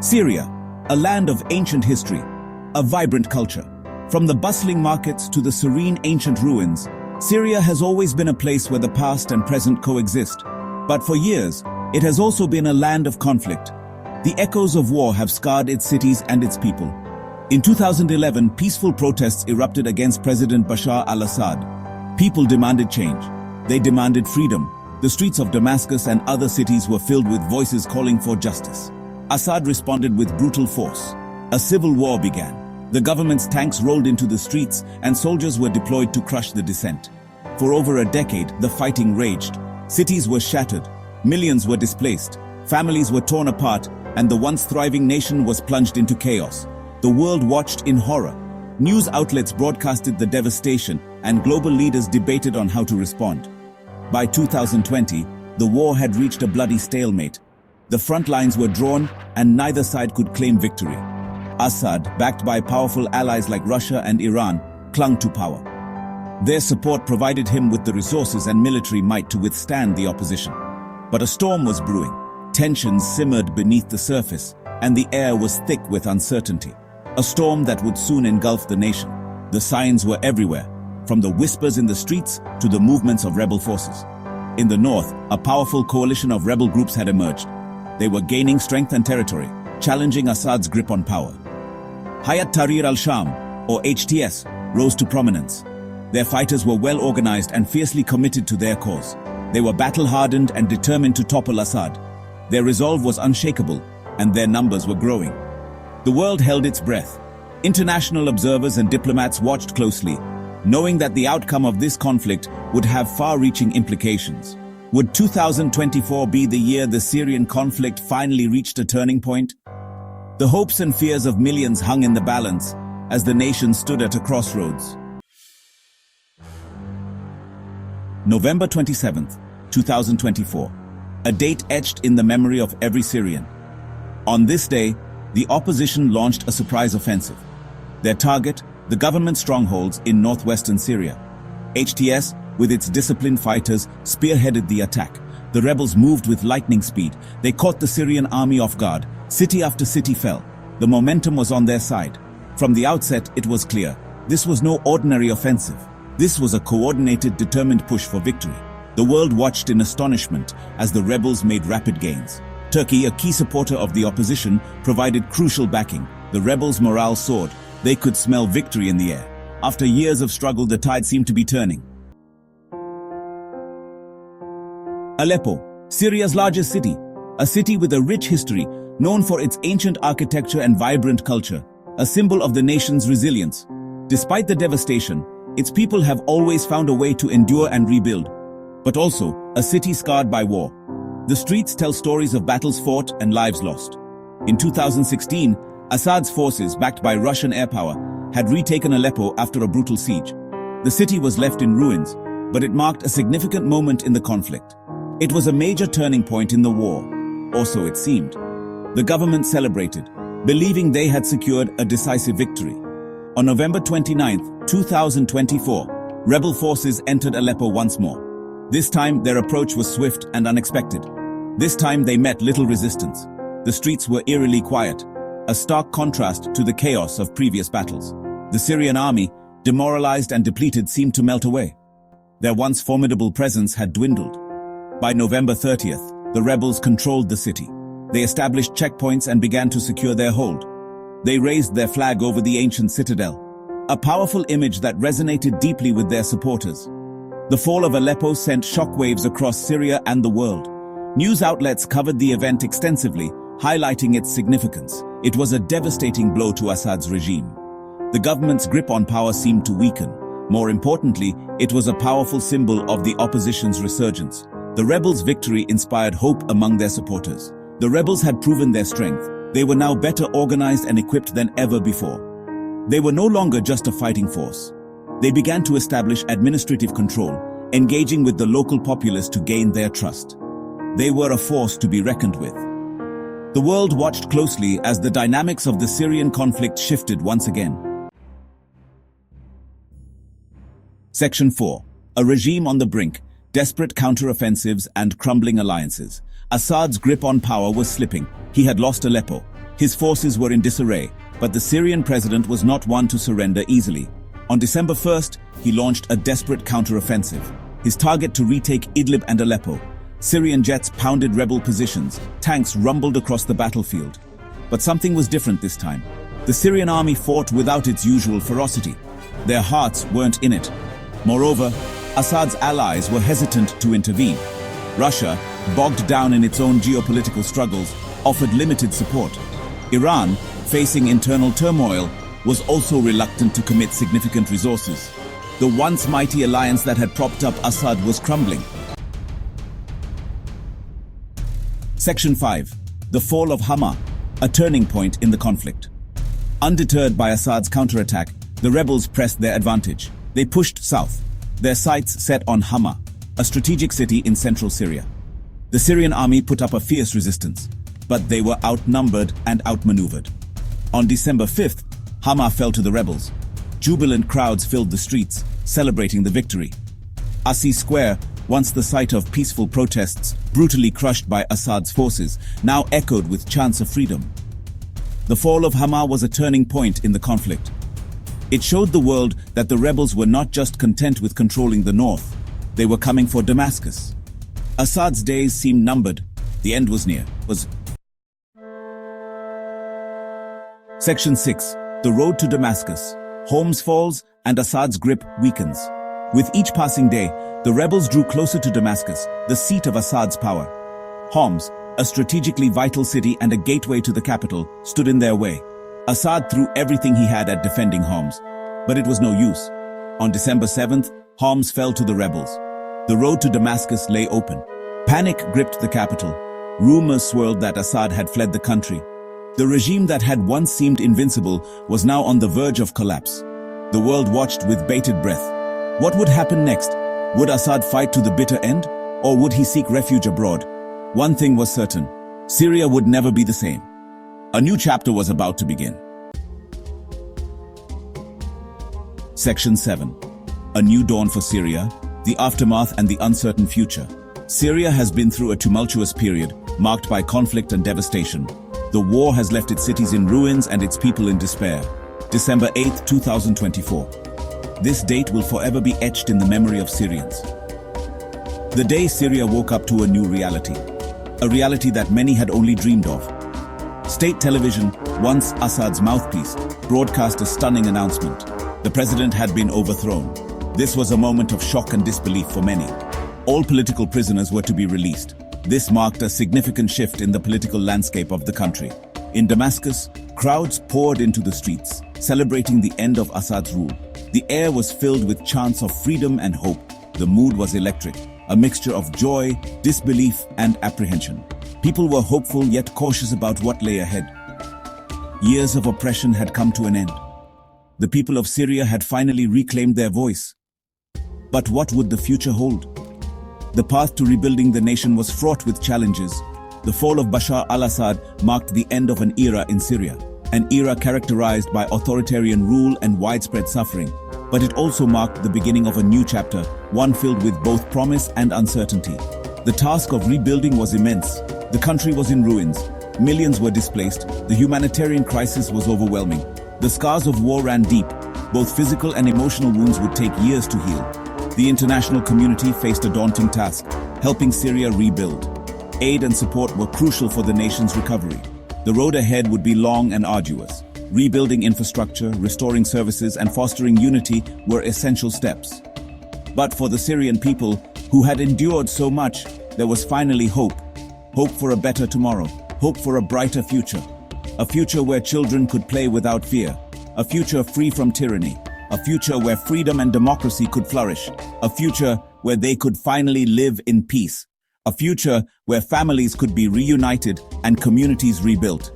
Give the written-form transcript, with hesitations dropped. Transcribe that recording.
Syria, a land of ancient history, a vibrant culture. From the bustling markets to the serene ancient ruins, Syria has always been a place where the past and present coexist. But for years, it has also been a land of conflict. The echoes of war have scarred its cities and its people. In 2011, peaceful protests erupted against President Bashar al-Assad. People demanded change. They demanded freedom. The streets of Damascus and other cities were filled with voices calling for justice. Assad responded with brutal force. A civil war began. The government's tanks rolled into the streets and soldiers were deployed to crush the dissent. For over a decade, the fighting raged. Cities were shattered. Millions were displaced. Families were torn apart, and the once thriving nation was plunged into chaos. The world watched in horror. News outlets broadcasted the devastation, and global leaders debated on how to respond. By 2020, the war had reached a bloody stalemate. The front lines were drawn, and neither side could claim victory. Assad, backed by powerful allies like Russia and Iran, clung to power. Their support provided him with the resources and military might to withstand the opposition. But a storm was brewing. Tensions simmered beneath the surface, and the air was thick with uncertainty. A storm that would soon engulf the nation. The signs were everywhere, from the whispers in the streets to the movements of rebel forces. In the north, a powerful coalition of rebel groups had emerged. They were gaining strength and territory, challenging Assad's grip on power. Hayat Tahrir al-Sham, or HTS, rose to prominence. Their fighters were well organized and fiercely committed to their cause. They were battle-hardened and determined to topple Assad. Their resolve was unshakable, and their numbers were growing. The world held its breath. International observers and diplomats watched closely, knowing that the outcome of this conflict would have far-reaching implications. Would 2024 be the year the Syrian conflict finally reached a turning point? The hopes and fears of millions hung in the balance as the nation stood at a crossroads. November 27th, 2024, a date etched in the memory of every Syrian. On this day, the opposition launched a surprise offensive. Their target, the government strongholds in northwestern Syria. HTS, with its disciplined fighters, spearheaded the attack. The rebels moved with lightning speed. They caught the Syrian army off guard. City after city fell. The momentum was on their side. From the outset, it was clear. This was no ordinary offensive. This was a coordinated, determined push for victory. The world watched in astonishment as the rebels made rapid gains. Turkey, a key supporter of the opposition, provided crucial backing. The rebels' morale soared. They could smell victory in the air. After years of struggle, the tide seemed to be turning. Aleppo, Syria's largest city. A city with a rich history, known for its ancient architecture and vibrant culture, a symbol of the nation's resilience. Despite the devastation, its people have always found a way to endure and rebuild. But also, a city scarred by war. The streets tell stories of battles fought and lives lost. In 2016, Assad's forces, backed by Russian air power, had retaken Aleppo after a brutal siege. The city was left in ruins, but it marked a significant moment in the conflict. It was a major turning point in the war, or so it seemed. The government celebrated, believing they had secured a decisive victory. On November 29, 2024, rebel forces entered Aleppo once more. This time, their approach was swift and unexpected. This time, they met little resistance. The streets were eerily quiet, a stark contrast to the chaos of previous battles. The Syrian army, demoralized and depleted, seemed to melt away. Their once formidable presence had dwindled. By November 30th, the rebels controlled the city. They established checkpoints and began to secure their hold. They raised their flag over the ancient citadel, a powerful image that resonated deeply with their supporters. The fall of Aleppo sent shockwaves across Syria and the world. News outlets covered the event extensively, highlighting its significance. It was a devastating blow to Assad's regime. The government's grip on power seemed to weaken. More importantly, it was a powerful symbol of the opposition's resurgence. The rebels' victory inspired hope among their supporters. The rebels had proven their strength. They were now better organized and equipped than ever before. They were no longer just a fighting force. They began to establish administrative control, engaging with the local populace to gain their trust. They were a force to be reckoned with. The world watched closely as the dynamics of the Syrian conflict shifted once again. Section 4. A regime on the brink, desperate counter-offensives and crumbling alliances. Assad's grip on power was slipping. He had lost Aleppo, His forces were in disarray, but the Syrian president was not one to surrender easily. On December 1st, he launched a desperate counteroffensive. His target to retake Idlib and Aleppo. Syrian jets pounded rebel positions, tanks rumbled across the battlefield. But something was different this time. The Syrian army fought without its usual ferocity. Their hearts weren't in it. Moreover, Assad's allies were hesitant to intervene. Russia, bogged down in its own geopolitical struggles, offered limited support. Iran, facing internal turmoil, was also reluctant to commit significant resources. The once mighty alliance that had propped up Assad was crumbling. Section 5. The fall of Hama, a turning point in the conflict. Undeterred by Assad's counterattack, the rebels pressed their advantage. They pushed south, their sights set on Hama, a strategic city in central Syria. The Syrian army put up a fierce resistance, but they were outnumbered and outmaneuvered. On December 5th, Hama fell to the rebels. Jubilant crowds filled the streets, celebrating the victory. Assi Square, once the site of peaceful protests brutally crushed by Assad's forces, now echoed with chants of freedom. The fall of Hama was a turning point in the conflict. It showed the world that the rebels were not just content with controlling the north, they were coming for Damascus. Assad's days seemed numbered. The end was near. Section 6. The road to Damascus. Homs falls and Assad's grip weakens. With each passing day, the rebels drew closer to Damascus, the seat of Assad's power. Homs, a strategically vital city and a gateway to the capital, stood in their way. Assad threw everything he had at defending Homs, but it was no use. On December 7th, Homs fell to the rebels. The road to Damascus lay open. Panic gripped the capital. Rumors swirled that Assad had fled the country. The regime that had once seemed invincible was now on the verge of collapse. The world watched with bated breath. What would happen next? Would Assad fight to the bitter end? Or would he seek refuge abroad? One thing was certain. Syria would never be the same. A new chapter was about to begin. Section 7. A new dawn for Syria, the aftermath and the uncertain future. Syria has been through a tumultuous period, marked by conflict and devastation. The war has left its cities in ruins and its people in despair. December 8, 2024. This date will forever be etched in the memory of Syrians. The day Syria woke up to a new reality. A reality that many had only dreamed of. State television, once Assad's mouthpiece, broadcast a stunning announcement. The president had been overthrown. This was a moment of shock and disbelief for many. All political prisoners were to be released. This marked a significant shift in the political landscape of the country. In Damascus, crowds poured into the streets, celebrating the end of Assad's rule. The air was filled with chants of freedom and hope. The mood was electric, a mixture of joy, disbelief, and apprehension. People were hopeful yet cautious about what lay ahead. Years of oppression had come to an end. The people of Syria had finally reclaimed their voice. But what would the future hold? The path to rebuilding the nation was fraught with challenges. The fall of Bashar al-Assad marked the end of an era in Syria, an era characterized by authoritarian rule and widespread suffering. But it also marked the beginning of a new chapter, one filled with both promise and uncertainty. The task of rebuilding was immense. The country was in ruins. Millions were displaced. The humanitarian crisis was overwhelming. The scars of war ran deep. Both physical and emotional wounds would take years to heal. The international community faced a daunting task, helping Syria rebuild. Aid and support were crucial for the nation's recovery. The road ahead would be long and arduous. Rebuilding infrastructure, restoring services, and fostering unity were essential steps. But for the Syrian people, who had endured so much, there was finally hope. Hope for a better tomorrow. Hope for a brighter future. A future where children could play without fear. A future free from tyranny. A future where freedom and democracy could flourish. A future where they could finally live in peace. A future where families could be reunited and communities rebuilt.